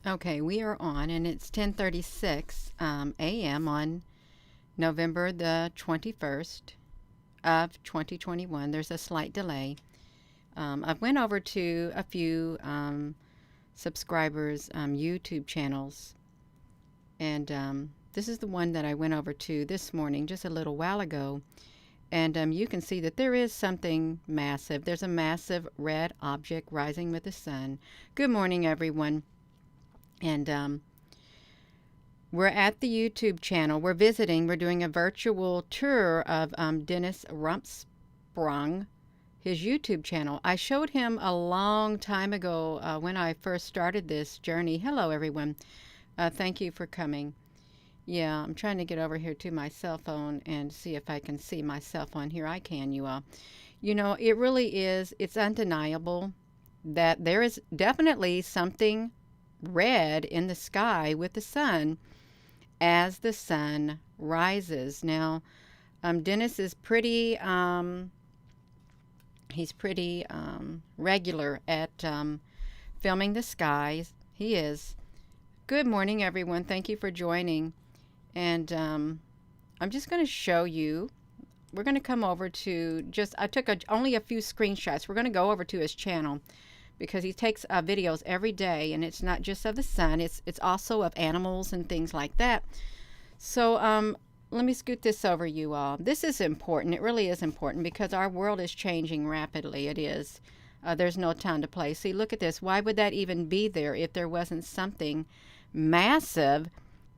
Okay, we are on, and it's 10:36 a.m. on November the 21st of 2021. There's a slight delay. I went over to a few subscribers' YouTube channels, and this is the one that I went over to this morning, just a little while ago. And you can see that there is something massive. There's a massive red object rising with the sun. Good morning, everyone. And we're at the YouTube channel. We're visiting. We're doing a virtual tour of Dennis Rumsprung, his YouTube channel. I showed him a long time ago when I first started this journey. Hello, everyone. Thank you for coming. Yeah, I'm trying to get over here to my cell phone and see if I can see myself on here. I can, you all. You know, it really is, it's undeniable that there is definitely something red in the sky with the sun as the sun rises. Now, Dennis is he's pretty regular at filming the skies. He is. Good morning, everyone. Thank you for joining. And I'm just going to show you. We're going to come over to I took only a few screenshots. We're going to go over to his channel because he takes videos every day, and it's not just of the sun. It's also of animals and things like that. So let me scoot this over, you all. This is important. It really is important because our world is changing rapidly. It is. There's no time to play. See, look at this. Why would that even be there if there wasn't something massive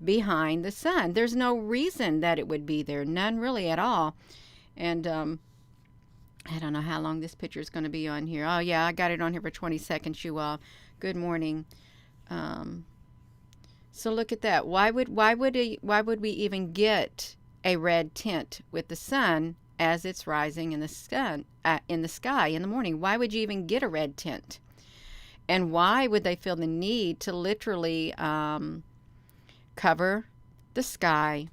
behind the sun? There's no reason that it would be there. None really at all. And I don't know how long this picture is going to be on here. Oh yeah, I got it on here for 20 seconds, you all. Good morning. So look at that. Why would we even get a red tint with the sun as it's rising in the sky in the morning? Why would you even get a red tint? And why would they feel the need to literally cover the sky?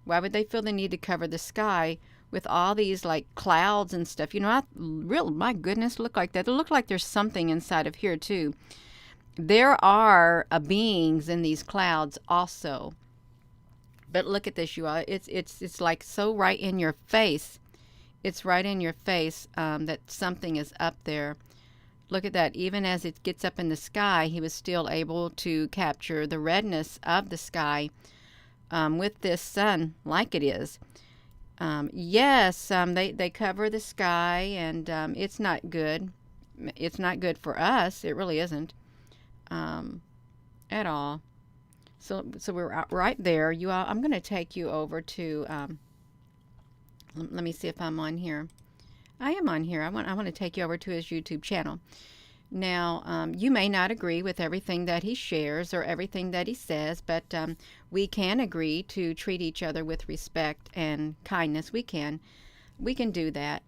Why would they feel the need to cover the sky with all these like clouds and stuff? You know, my goodness, look like that. It look like there's something inside of here too. There are beings in these clouds also. But look at this, you all. It's like so right in your face. It's right in your face that something is up there. Look at that. Even as it gets up in the sky, he was still able to capture the redness of the sky with this sun like it is. Yes, they cover the sky, and it's not good. It's not good for us. It really isn't at all. So we're right there. You all, I'm going to take you over to. Let me see if I'm on here. I am on here. I want to take you over to his YouTube channel. Now, you may not agree with everything that he shares or everything that he says, but we can agree to treat each other with respect and kindness. We can do that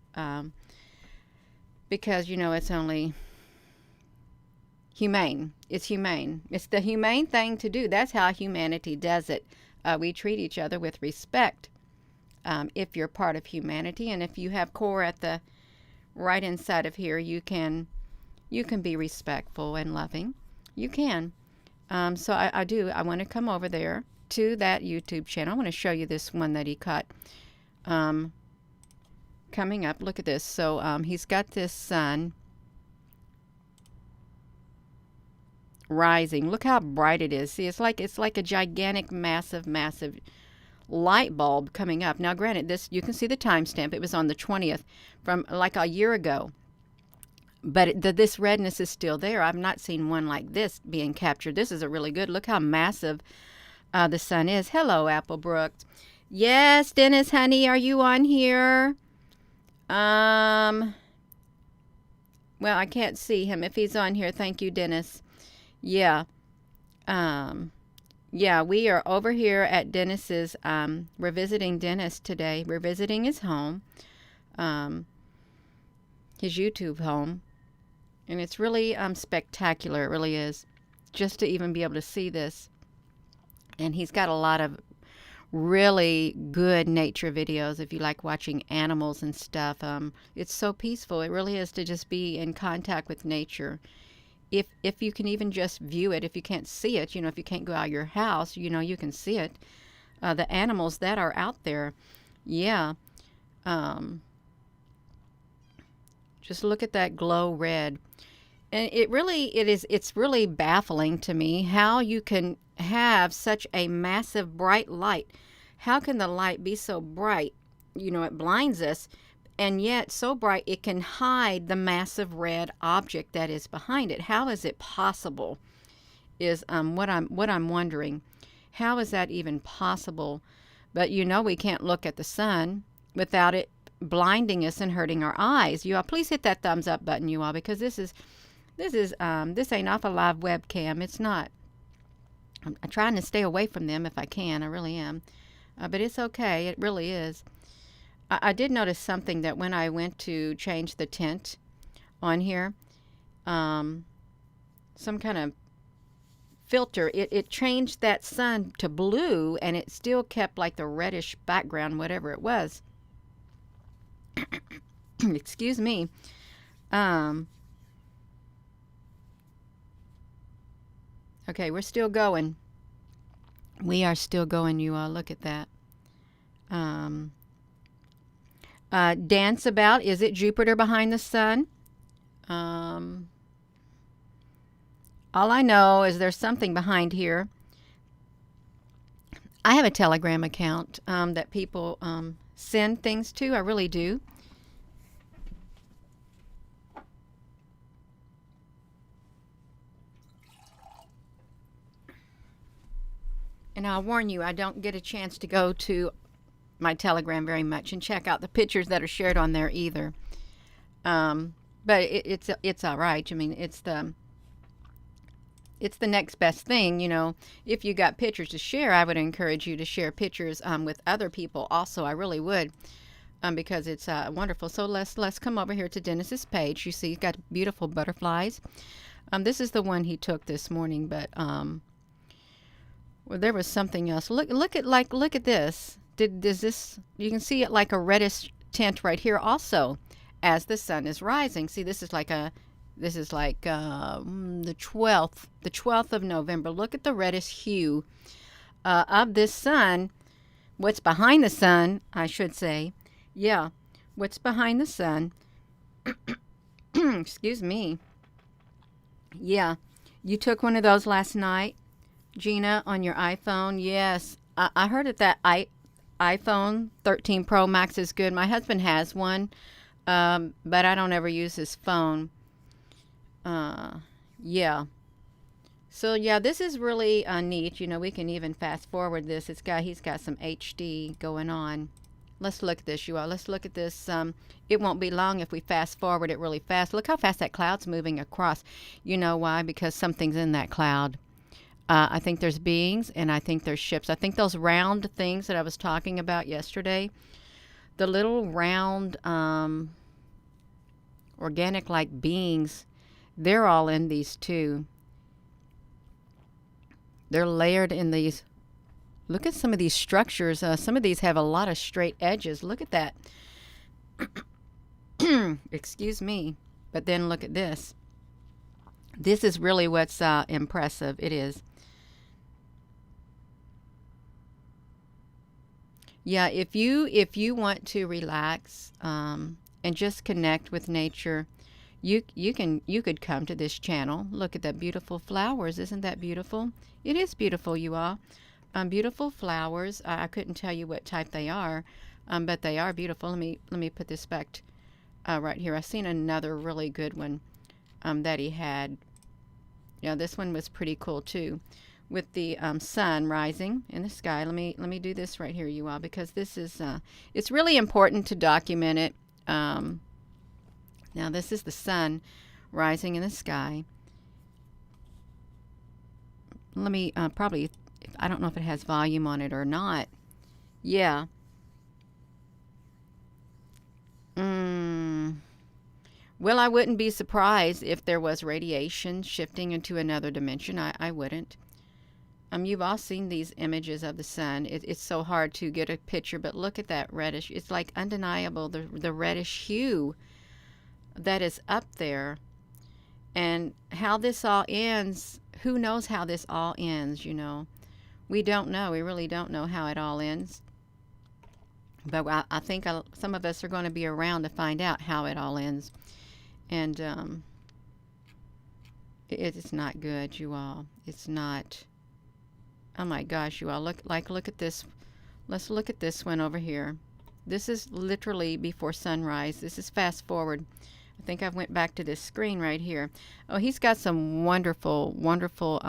because, you know, it's only humane. It's humane. It's the humane thing to do. That's how humanity does it. We treat each other with respect. If you're part of humanity, and if you have core at the right inside of here, you can be respectful and loving. You can. So I do. I want to come over there to that YouTube channel. I want to show you this one that he caught coming up. Look at this. So he's got this sun rising. Look how bright it is. See, it's like a gigantic, massive light bulb coming up. Now, granted, this, you can see the timestamp. It was on the 20th from like a year ago. But this redness is still there. I've not seen one like this being captured. This is a really good. Look how massive the sun is. Hello, Applebrook. Yes, Dennis, honey, are you on here? Well, I can't see him. If he's on here, thank you, Dennis. Yeah. Yeah, we are over here at Dennis's. We're visiting Dennis today. We're visiting his home, his YouTube home. And it's really spectacular. It really is. Just to even be able to see this. And he's got a lot of really good nature videos if you like watching animals and stuff. It's so peaceful. It really is to just be in contact with nature. if you can even just view it, if you can't see it, if you can't go out of your house, you can see it. The animals that are out there, yeah. Um, just look at that glow red. And it's really baffling to me how you can have such a massive bright light. How can the light be so bright? It blinds us, and yet so bright it can hide the massive red object that is behind it. How is it possible? Is what I'm wondering. How is that even possible? But we can't look at the sun without it blinding us and hurting our eyes. You all, please hit that thumbs up button, you all, because this ain't off a live webcam. It's not. I'm trying to stay away from them if I can. I really am. But it's okay. It really is. I did notice something that when I went to change the tint on here, some kind of filter, it changed that sun to blue, and it still kept like the reddish background, whatever it was. Excuse me. Okay, we're still going. We are still going, you all. Look at that. Dance about, is it Jupiter behind the sun? All I know is there's something behind here. I have a Telegram account that people send things to. I really do. And I'll warn you, I don't get a chance to go to my Telegram very much and check out the pictures that are shared on there either. But it's all right. I mean, it's the next best thing. If you got pictures to share, I would encourage you to share pictures with other people also. I really would, because it's wonderful. So let's come over here to Dennis's page. You see, he's got beautiful butterflies. This is the one he took this morning, but well, there was something else. Look at this. Does this, you can see it like a reddish tint right here also as the sun is rising. See, this is like the 12th of November. Look at the reddish hue of this sun. What's behind the sun, I should say. Yeah, what's behind the sun. Excuse me. Yeah, you took one of those last night, Gina, on your iPhone. Yes, I heard that iPhone 13 Pro Max is good. My husband has one, but I don't ever use his phone. Yeah. So yeah, this is really neat. We can even fast forward this. He's got some HD going on. Let's look at this, you all. Let's look at this. It won't be long if we fast forward it really fast. Look how fast that cloud's moving across. You know why? Because something's in that cloud. I think there's beings, and I think there's ships. I think those round things that I was talking about yesterday, the little round organic-like beings, they're all in these too. They're layered in these. Look at some of these structures. Some of these have a lot of straight edges. Look at that. Excuse me. But then look at this. This is really what's impressive. It is. Yeah, if you want to relax and just connect with nature, you could come to this channel. Look at that beautiful flowers. Isn't that beautiful? It is beautiful, you all. Beautiful flowers. I couldn't tell you what type they are, but they are beautiful. Let me put this back right here. I've seen another really good one that he had. Yeah, this one was pretty cool too, with the sun rising in the sky. Let me do this right here, you all, because this is it's really important to document it. Now this is the sun rising in the sky. Let me probably, I don't know if it has volume on it or not. Yeah. Well, I wouldn't be surprised if there was radiation shifting into another dimension. I wouldn't. You've all seen these images of the sun. It's so hard to get a picture, but look at that reddish. It's like undeniable, the reddish hue that is up there. And how this all ends, who knows how this all ends, you know? We don't know. We really don't know how it all ends. But I think some of us are going to be around to find out how it all ends. And it's not good, you all. It's not. Oh my gosh, you all. Look at this. Let's look at this one over here. This is literally before sunrise. This is fast forward. I think I went back to this screen right here. Oh, he's got some wonderful, wonderful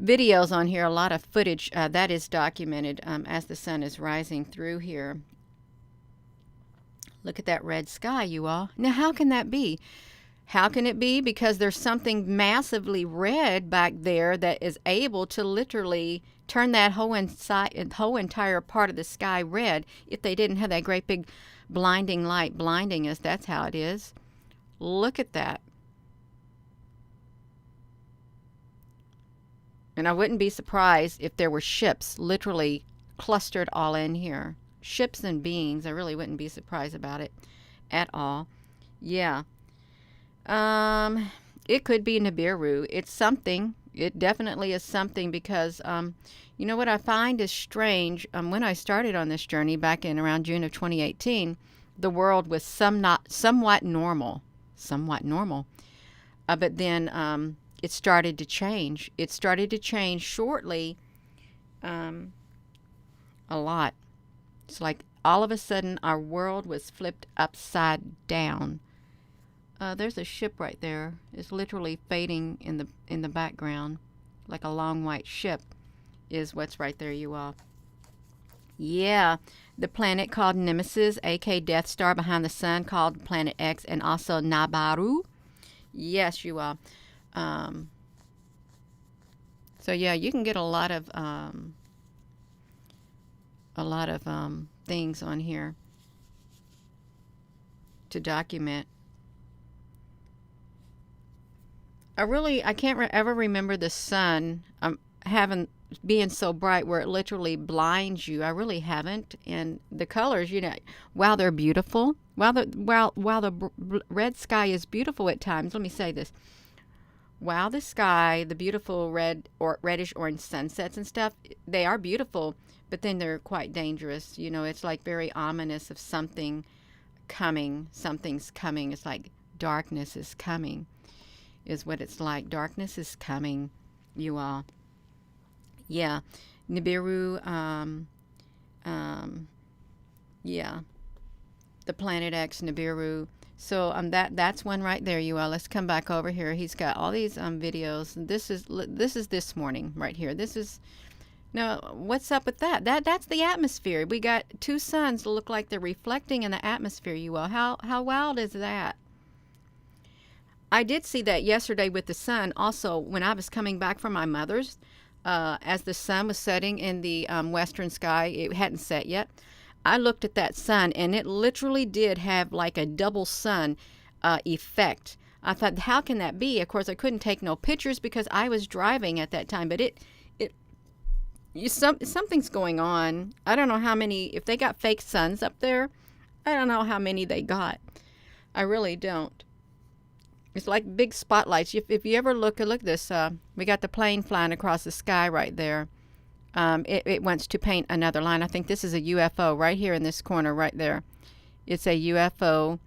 videos on here. A lot of footage that is documented as the sun is rising through here. Look at that red sky, you all. Now, how can that be? How can it be? Because there's something massively red back there that is able to literally turn that whole entire part of the sky red. If they didn't have that great big blinding light blinding us, that's how it is. Look at that. And I wouldn't be surprised if there were ships literally clustered all in here. Ships and beings. I really wouldn't be surprised about it at all. Yeah. It could be Nibiru. It's something. It definitely is something because, you know what I find is strange? When I started on this journey back in around June of 2018, the world was somewhat normal. Somewhat normal. But then it started to change. It started to change shortly a lot. It's like all of a sudden our world was flipped upside down. There's a ship right there. It's literally fading in the background, like a long white ship is what's right there, you all. Yeah, the planet called Nemesis, aka Death Star behind the sun, called Planet X, and also Nabaru. Yes, you all. So yeah, you can get a lot of things on here to document. I can't ever remember the sun being so bright where it literally blinds you. I really haven't. And the colors, you know, while they're beautiful, while the red sky is beautiful at times. Let me say this: while the sky, the beautiful red or reddish orange sunsets and stuff, they are beautiful, but then they're quite dangerous. You know, it's like very ominous of something coming. Something's coming. It's like darkness is coming. Is what it's like. Darkness is coming, you all. Yeah. Nibiru, yeah. The Planet X, Nibiru. So that's one right there, you all. Let's come back over here. He's got all these videos. This is this morning right here. This is now what's up with that? That's the atmosphere. We got two suns that look like they're reflecting in the atmosphere, you all. How wild is that? I did see that yesterday with the sun. Also, when I was coming back from my mother's, as the sun was setting in the western sky, it hadn't set yet. I looked at that sun, and it literally did have like a double sun effect. I thought, how can that be? Of course, I couldn't take no pictures because I was driving at that time. But something's going on. I don't know how many. If they got fake suns up there, I don't know how many they got. I really don't. It's like big spotlights. If you ever look at this, we got the plane flying across the sky right there. It wants to paint another line. I think this is a UFO right here in this corner right there. It's a UFO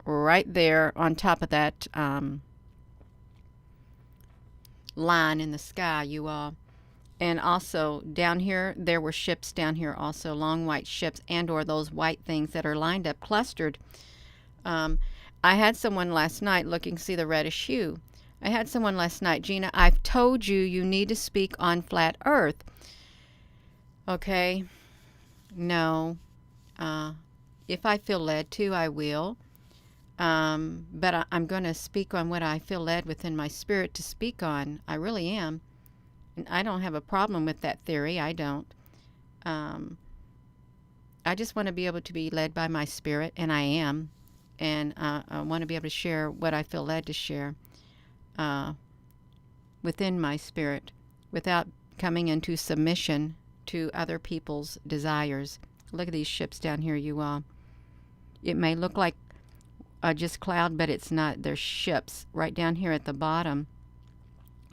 right there on top of that line in the sky, you all. And also down here, there were ships down here also, long white ships and or those white things that are lined up, clustered. I had someone last night looking to see the reddish hue. I had someone last night, Gina, I've told you need to speak on flat earth. Okay. No. If I feel led to, I will. But I'm going to speak on what I feel led within my spirit to speak on. I really am. And I don't have a problem with that theory. I don't. I just want to be able to be led by my spirit, and I am. And I want to be able to share what I feel led to share within my spirit without coming into submission to other people's desires. Look at these ships down here, you all. It may look like just cloud, but it's not. There's ships right down here at the bottom.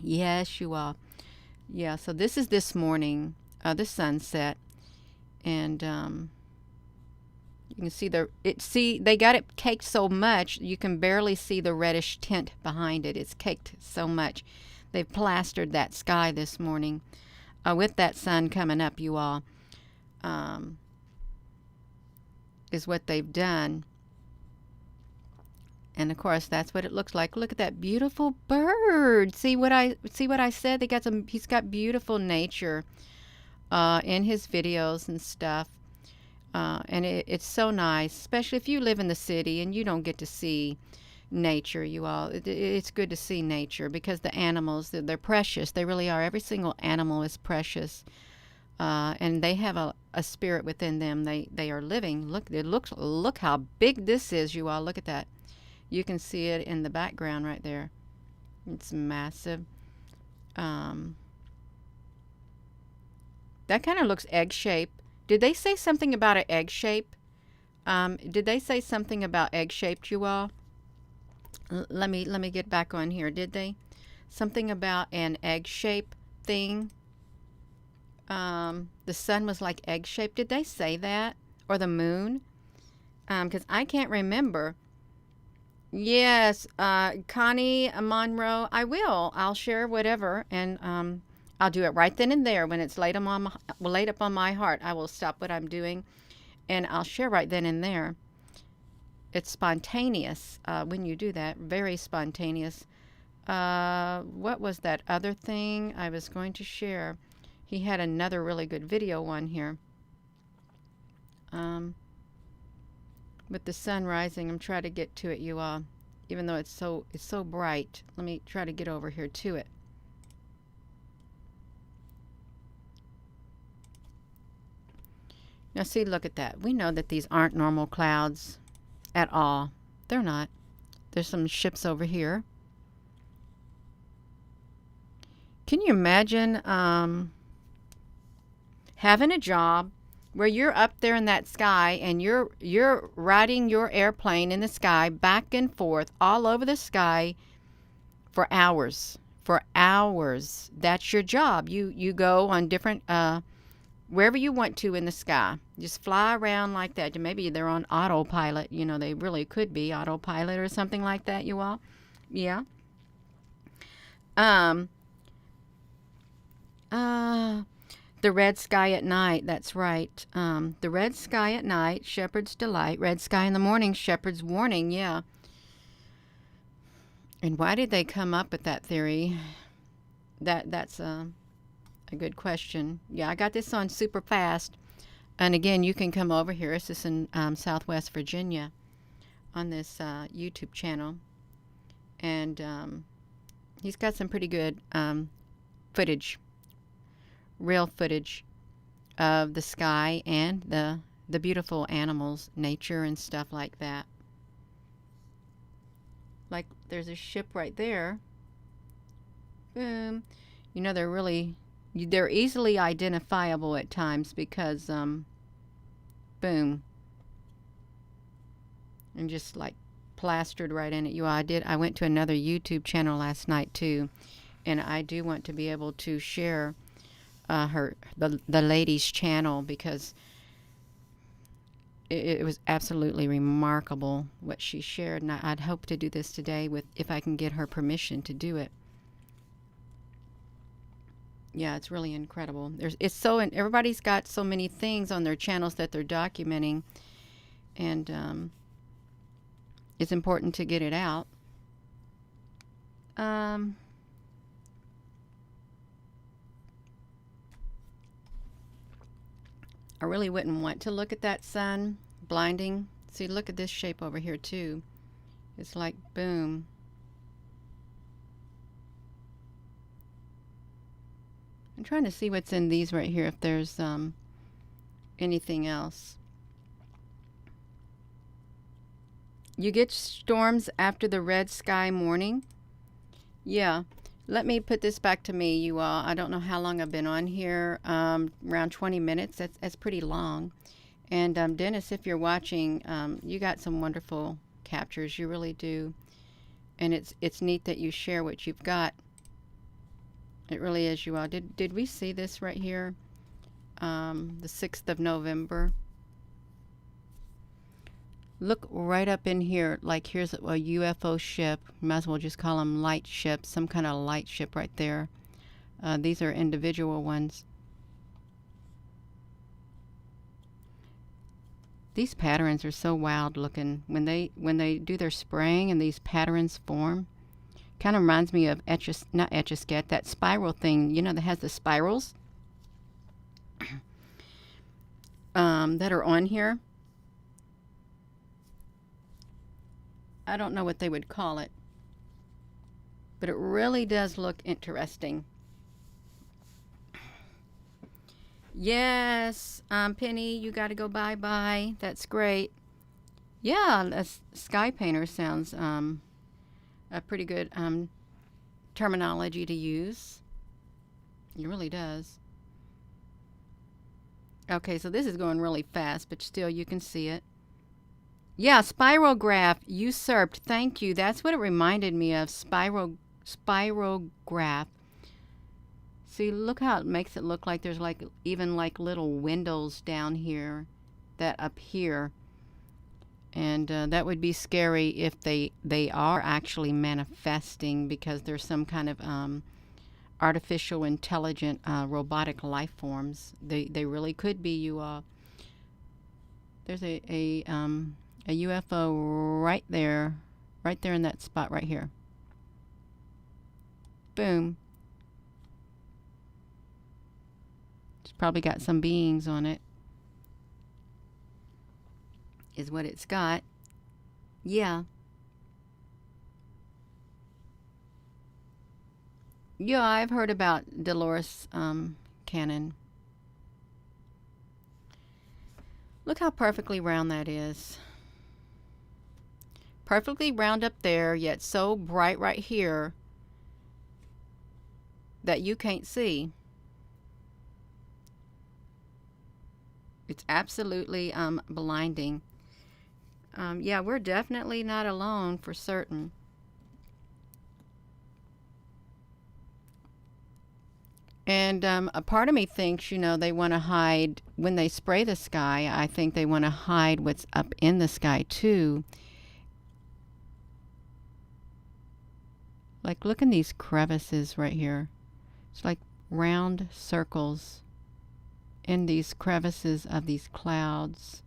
Yes, you all. Yeah, so this is this morning, the sunset, and you can see they got it caked so much you can barely see the reddish tint behind it. It's caked so much. They've plastered that sky this morning with that sun coming up, you all, is what they've done. And of course, that's what it looks like. Look at that beautiful bird. See what I said? He's got beautiful nature in his videos and stuff. And it's so nice, especially if you live in the city and you don't get to see nature, you all. It's good to see nature because the animals, they're precious. They really are. Every single animal is precious. And they have a spirit within them. They are living. Look how big this is, you all. Look at that. You can see it in the background right there. It's massive. That kind of looks egg-shaped. Did they say something about an egg shape? Did they say something about egg-shaped, you all? Let me get back on here. Did they? Something about an egg-shape thing? The sun was like egg-shaped. Did they say that? Or the moon? Because I can't remember. Yes, Connie Monroe, I will. I'll share whatever, and I'll do it right then and there when it's laid up on my heart. I will stop what I'm doing, and I'll share right then and there. It's spontaneous when you do that, very spontaneous. What was that other thing I was going to share? He had another really good video one here. With the sun rising, I'm trying to get to it, you all. Even though it's so bright. Let me try to get over here to it. Now see, look at that. We know that these aren't normal clouds at all. They're not. There's some ships over here. Can you imagine having a job where you're up there in that sky and you're riding your airplane in the sky back and forth all over the sky for hours? For hours. That's your job. You go on different wherever you want to in the sky. Just fly around like that. Maybe they're on autopilot. You know, they really could be autopilot or something like that, you all. Yeah. The red sky at night, that's right. The red sky at night, shepherd's delight. Red sky in the morning, shepherd's warning, yeah. And why did they come up with that theory? That's a good question. Yeah, I got this on super fast. And again, you can come over here. This is in Southwest Virginia on this YouTube channel. And he's got some pretty good footage. Real footage of the sky and the beautiful animals, nature and stuff like that. Like there's a ship right there. You know, they're easily identifiable at times because boom, and just like plastered right in it. I went to another YouTube channel last night too, and I do want to be able to share the lady's channel because it was absolutely remarkable what she shared, and I'd hope to do this today if I can get her permission to do it. Yeah, it's really incredible. Everybody's got so many things on their channels that they're documenting, and it's important to get it out. I really wouldn't want to look at that sun, blinding. See, look at this shape over here too. It's like boom. I'm trying to see what's in these right here, if there's anything else. You get storms after the red sky morning? Yeah. Let me put this back to me, you all. I don't know how long I've been on here. Around 20 minutes. That's pretty long. And Dennis, if you're watching, you got some wonderful captures. You really do. And it's neat that you share what you've got. It really is, you all. Did we see this right here? The 6th of November. Look right up in here. Like here's a UFO ship. Might as well just call them light ships. Some kind of light ship right there. These are individual ones. These patterns are so wild looking. When they do their spraying and these patterns form, kind of reminds me of not Etch-a-Sketch, that spiral thing, you know, that has the spirals that are on here. I don't know what they would call it, but it really does look interesting. Yes, Penny, you got to go bye-bye. That's great. Yeah, a sky painter sounds a pretty good terminology to use. It really does. Okay, so this is going really fast, but still you can see it. Yeah, spirograph, usurped. Thank you. That's what it reminded me of. Spirograph. See, look how it makes it look like there's like even like little windows down here, that up here. And that would be scary if they are actually manifesting, because there's some kind of artificial intelligent robotic life forms. They really could be, you all. There's a UFO right there in that spot right here. Boom. It's probably got some beings on it, is what it's got. Yeah. Yeah, I've heard about Dolores Cannon. Look how perfectly round that is. Perfectly round up there, yet so bright right here that you can't see. It's absolutely blinding. Yeah, we're definitely not alone, for certain. And a part of me thinks, you know, they want to hide, when they spray the sky, I think they want to hide what's up in the sky too. Like, look in these crevices right here. It's like round circles in these crevices of these clouds.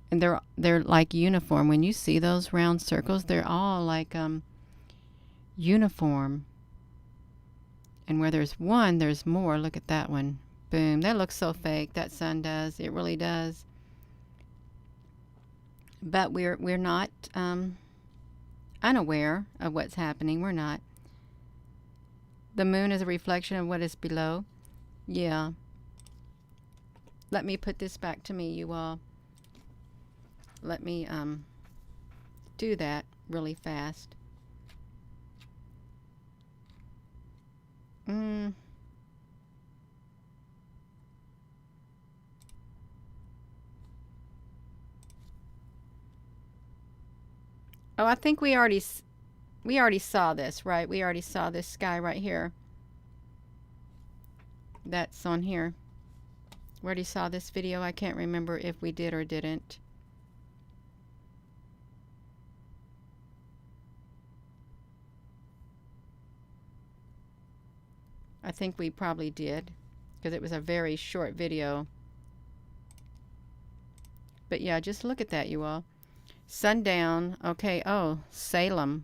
And they're like uniform. When you see those round circles, they're all like uniform. And where there's one, there's more. Look at that one. Boom. That looks so fake. That sun does. It really does. But we're not unaware of what's happening. We're not. The moon is a reflection of what is below. Yeah. Let me put this back to me, you all. Let me do that really fast. Oh, I think we already saw this, right? We already saw this sky right here. That's on here. We already saw this video. I can't remember if we did or didn't. I think we probably did, because it was a very short video. But yeah, just look at that, you all. Sundown. Okay. Oh, Salem.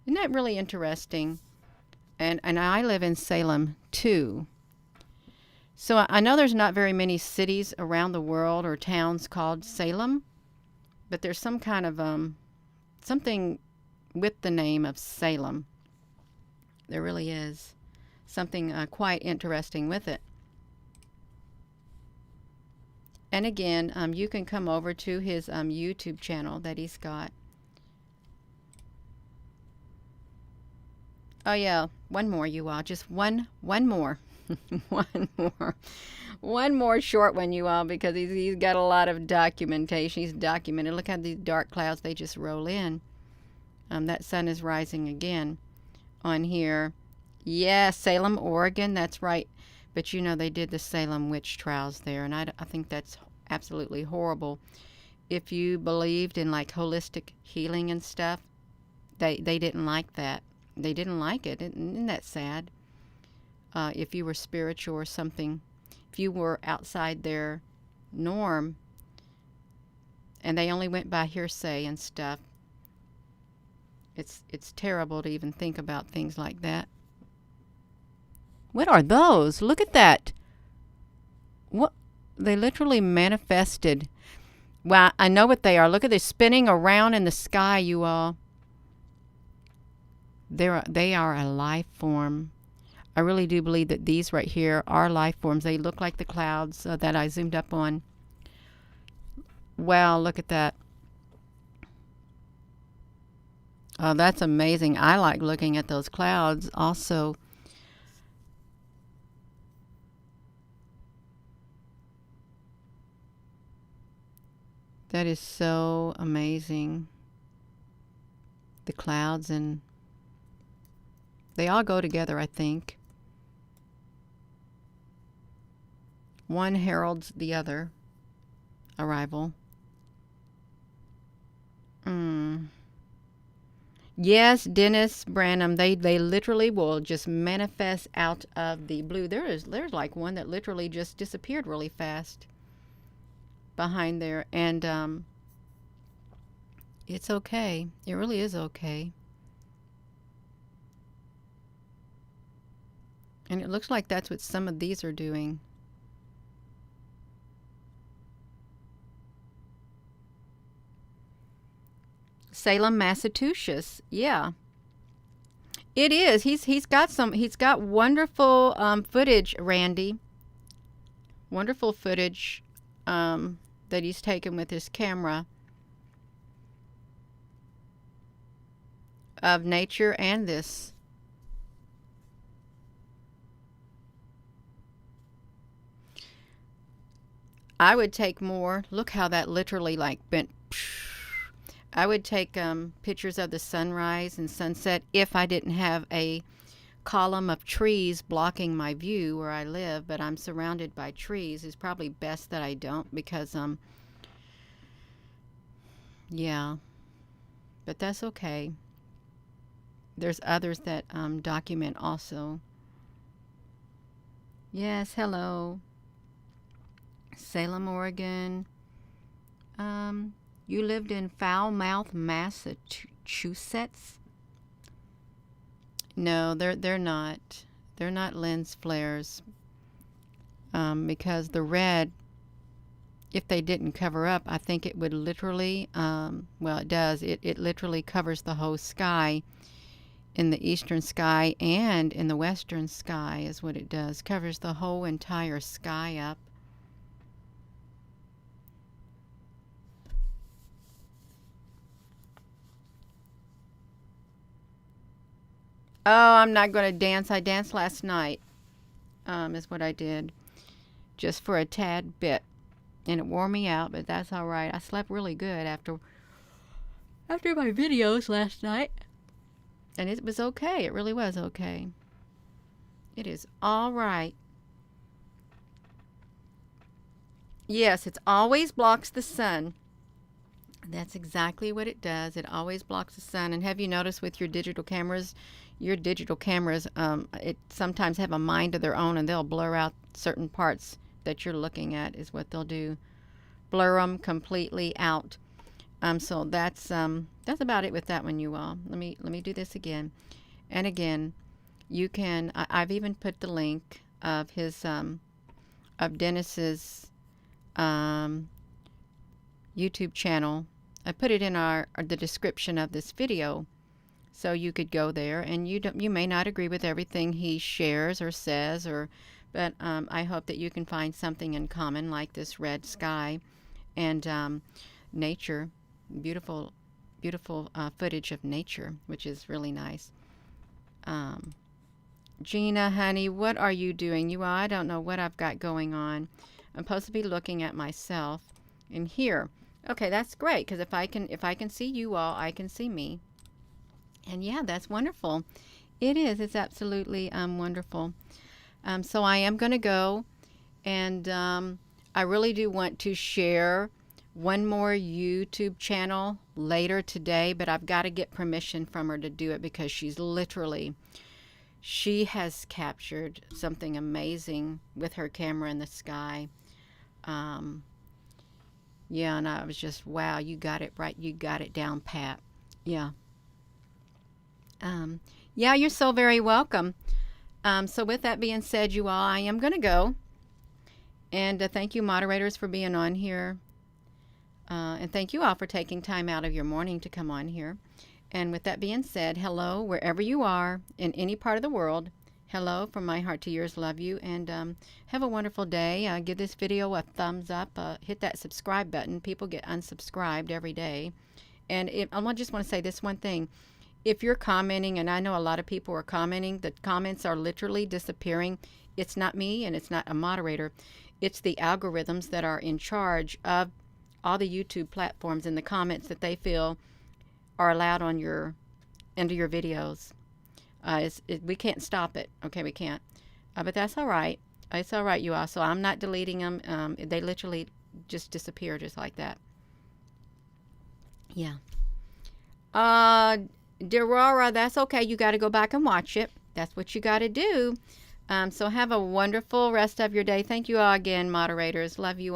Isn't that really interesting? And I live in Salem too. So I know there's not very many cities around the world or towns called Salem, but there's some kind of something with the name of Salem. There really is something quite interesting with it. And again, you can come over to his YouTube channel that he's got. Oh yeah, one more, you all. Just one more. one more, one more short one, you all, because he's got a lot of documentation. He's documented. Look how these dark clouds, they just roll in. That sun is rising again on here. Yes, Salem, Oregon. That's right. But you know, they did the Salem witch trials there, and I think that's absolutely horrible. If you believed in like holistic healing and stuff, they didn't like that. They didn't like it. Isn't that sad? If you were spiritual or something, if you were outside their norm, and they only went by hearsay and stuff, it's terrible to even think about things like that. What are those? Look at that. What? They literally manifested. Well, I know what they are. Look at this spinning around in the sky, you all. They are a life form. I really do believe that these right here are life forms. They look like the clouds that I zoomed up on. Wow, look at that. Oh, that's amazing. I like looking at those clouds also. That is so amazing. The clouds, and they all go together, I think. One heralds the other arrival. Yes, Dennis Branham. They literally will just manifest out of the blue. There's like one that literally just disappeared really fast behind there, and it's okay. It really is okay. And it looks like that's what some of these are doing. Salem, Massachusetts. Yeah, it is. He's got wonderful footage, Randy. Wonderful footage that he's taken with his camera of nature and this. I would take more. Look how that literally like bent. I would take pictures of the sunrise and sunset if I didn't have a column of trees blocking my view where I live, but I'm surrounded by trees. It's probably best that I don't because yeah, but that's okay. There's others that document also. Yes, hello. Salem, Oregon. You lived in Falmouth, Massachusetts? No, they're not. They're not lens flares. Because the red, if they didn't cover up, I think it would literally, well, it does. It literally covers the whole sky. In the eastern sky and in the western sky is what it does. Covers the whole entire sky up. Oh, I'm not going to dance. I danced last night, is what I did. Just for a tad bit. And it wore me out, but that's all right. I slept really good after my videos last night. And it was okay. It really was okay. It is all right. Yes, it always blocks the sun. That's exactly what it does. It always blocks the sun. And have you noticed with your digital cameras, it sometimes have a mind of their own, and they'll blur out certain parts that you're looking at is what they'll do. Blur them completely out. So that's about it with that one, you all. Let me do this again. And again, you can, I've even put the link of his, of Dennis's YouTube channel. I put it in the description of this video, so you could go there. And you may not agree with everything he shares or says, but I hope that you can find something in common, like this red sky and nature, beautiful footage of nature, which is really nice. Gina, honey, what are you doing? I don't know what I've got going on. I'm supposed to be looking at myself in here. Okay, that's great because if I can see you all, I can see me. And yeah, that's wonderful. It is. It's absolutely wonderful. So I am going to go, and I really do want to share one more YouTube channel later today, but I've got to get permission from her to do it because she has captured something amazing with her camera in the sky. Yeah, and I was just, wow, you got it right. You got it down pat. Yeah. Yeah, you're so very welcome. So with that being said, you all, I am going to go. And thank you, moderators, for being on here. And thank you all for taking time out of your morning to come on here. And with that being said, hello, wherever you are in any part of the world. Hello from my heart to yours. Love you. And have a wonderful day. Give this video a thumbs up. Hit that subscribe button. People get unsubscribed every day. And I just want to say this one thing. If you're commenting, and I know a lot of people are commenting, the comments are literally disappearing. It's not me and it's not a moderator. It's the algorithms that are in charge of all the YouTube platforms and the comments that they feel are allowed on under your videos. We can't stop it. Okay, we can't. But that's all right. It's all right, you all. So I'm not deleting them. They literally just disappear just like that. Yeah. Derora, that's okay. You got to go back and watch it. That's what you got to do. So have a wonderful rest of your day. Thank you all again, moderators. Love you all.